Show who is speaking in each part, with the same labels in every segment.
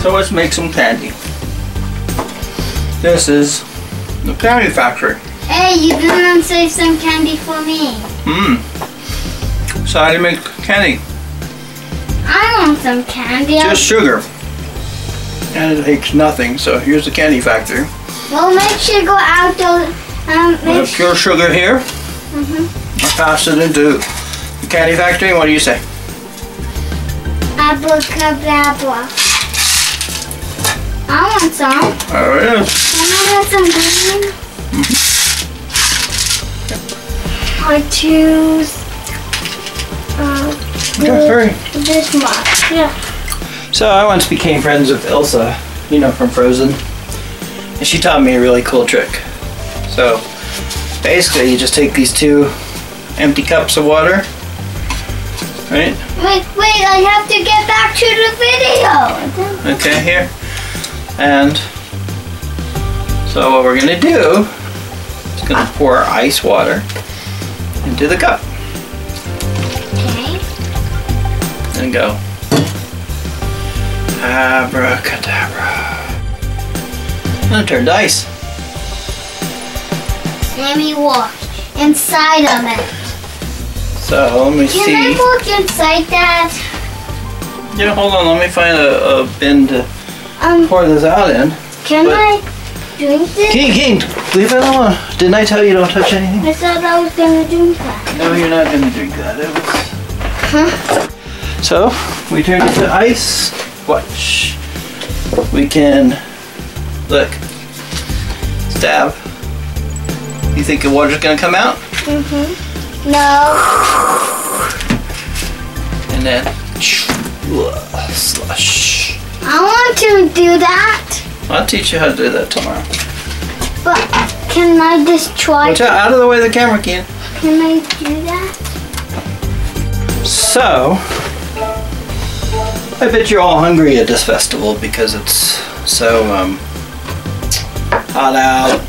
Speaker 1: So let's make some candy. This is the candy factory.
Speaker 2: Hey, you didn't save some candy for me.
Speaker 1: So how do you make candy?
Speaker 2: I want some candy.
Speaker 1: Just sugar. And it takes nothing, so here's the candy factory.
Speaker 2: Well, make sure to go out those.
Speaker 1: We have pure sugar here. I'll pass it into the candy factory. What do you say?
Speaker 2: Abracadabra. I want some.
Speaker 1: There it is.
Speaker 2: Can I have some green? I choose this much. Yeah.
Speaker 1: So I once became friends with Elsa, you know, from Frozen. And she taught me a really cool trick. So basically you just take these 2 empty cups of water, right?
Speaker 2: Wait, I have to get back to the video.
Speaker 1: Okay, here. And so what we're gonna do is gonna pour ice water into the cup.
Speaker 2: Okay.
Speaker 1: And go. Abracadabra. And turn to ice.
Speaker 2: Let me walk inside of it.
Speaker 1: So let me see.
Speaker 2: Can I walk inside that?
Speaker 1: Yeah, hold on. Let me find a bin to pour this out in.
Speaker 2: Can I drink this?
Speaker 1: King, leave it alone. Didn't I tell you don't touch anything?
Speaker 2: I thought I was gonna drink that.
Speaker 1: No, you're not gonna drink that. It was...
Speaker 2: Huh?
Speaker 1: So we turn it to ice. Watch. We can look. Stab. You think the water's gonna come out?
Speaker 2: No.
Speaker 1: And then slush.
Speaker 2: I want to do that.
Speaker 1: I'll teach you how to do that tomorrow.
Speaker 2: But can I just try?
Speaker 1: Watch out of the way of the camera, Ken.
Speaker 2: Can I do that?
Speaker 1: So, I bet you're all hungry at this festival because it's so hot out,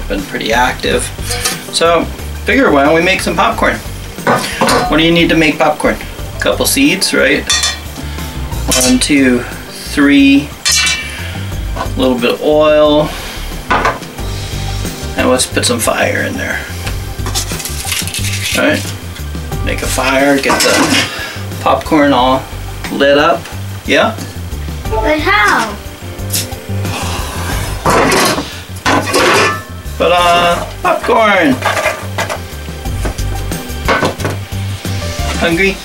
Speaker 1: been pretty active. So, figure why don't we make some popcorn? What do you need to make popcorn? A couple seeds, right? 1, 2, 3. A little bit of oil. And let's put some fire in there. Alright? Make a fire, get the popcorn all lit up. Yeah?
Speaker 2: But how?
Speaker 1: Put on popcorn. Hungry?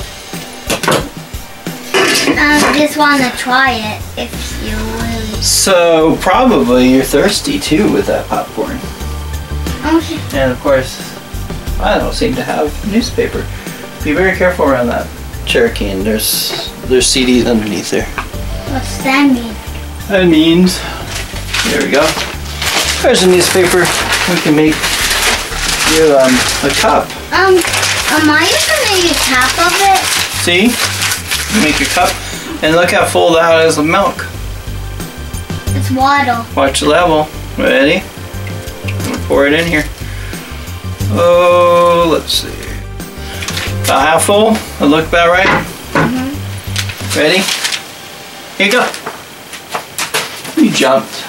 Speaker 2: I just want to try it if you really.
Speaker 1: So probably you're thirsty too with that popcorn.
Speaker 2: Okay.
Speaker 1: And of course, I don't seem to have newspaper. Be very careful around that Cherokee, and there's CDs underneath there.
Speaker 2: What's that mean?
Speaker 1: That means, there we go. There's a newspaper. We can make you a cup.
Speaker 2: Am I gonna make a cup of it?
Speaker 1: See? You make your cup, and look how full that is of milk.
Speaker 2: It's water.
Speaker 1: Watch the level. Ready? I'm gonna pour it in here. Oh, let's see. About half full. That look about right. Ready? Here you go. You jumped.